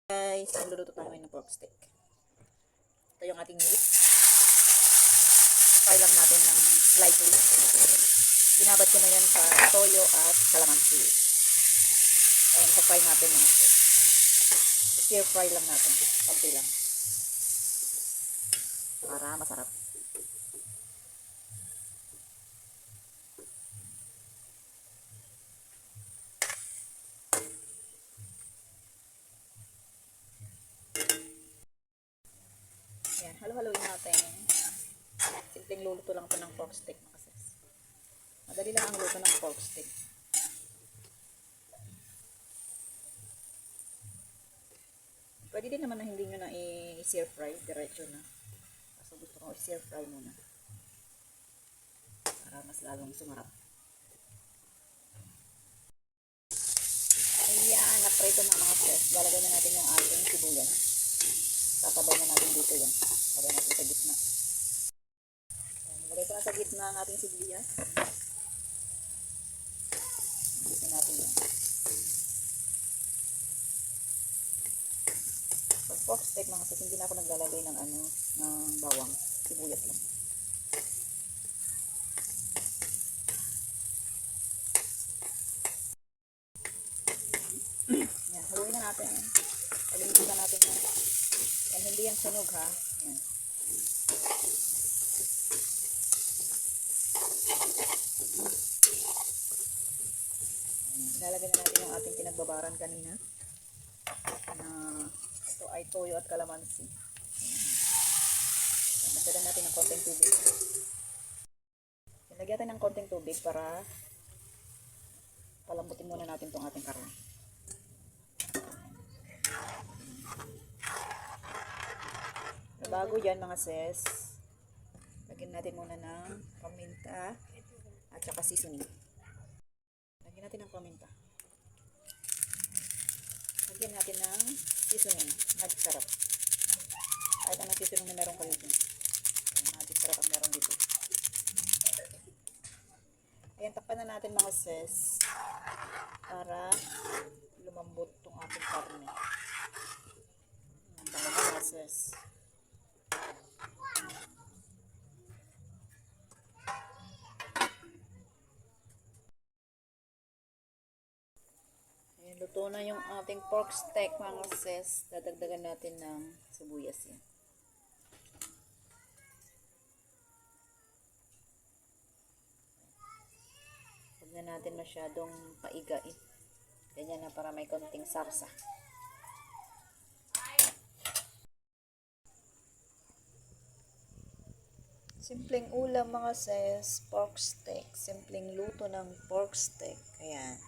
Guys, magluluto tayo ngayon ng pork steak. Ito yung ating meat. Fry lang natin ng slightly. Binabad ko na yan sa toyo at calamansi. Ayan, fry natin mga steak. Stir fry lang natin. Pagdi lang. Para masarap. Ayan, halo-haloin natin. Simpleng luluto lang ito ng pork steak. Madali lang ang luto ng pork steak. Pwede din naman na hindi nyo na i-stir fry. Diretso na. Kaso gusto ko i-stir fry muna. Para mas lalong sumarap. Ayan, na-fry ito na mga fresh. Lalagay na natin yung ating sibuyas. Tatabay na natin dito yan. Lagay natin sa gitna. Ayan, lagay ko na sa gitna ang ating sibuyas. Lagay natin yan. Pag pork steak mga sis, hindi na ako naglalagay ng bawang. Sibuyas lang. Yan, haluin na natin. Pag-inutin na natin yan. Yan, hindi yan sunog ha. Yan. Ilalagay na natin yung ating pinagbabaran kanina. Ito ay toyo at calamansi. Dagdagan natin ng konting tubig. Lagyan natin ng konting tubig para palambutin muna natin itong ating karne. Bago dyan mga sis, lagyan natin muna ng paminta at saka seasoning. Lagyan natin ng paminta. Lagyan natin ng seasoning. Magic sarap. Kahit anong seasoning na meron kayo dyan. Magic sarap ang meron dito. Ayan, takpan na natin mga sis para lumambot itong ating karne. Ang bango mga sis. Ayan, luto na yung ating pork steak mga sis. Dadagdagan natin ng sibuyas yan. Huwag na natin masyadong paigain. Ganyan na para may konting sarsa. Simpleng ulam mga sis, pork steak. Simpleng luto ng pork steak. Ayan.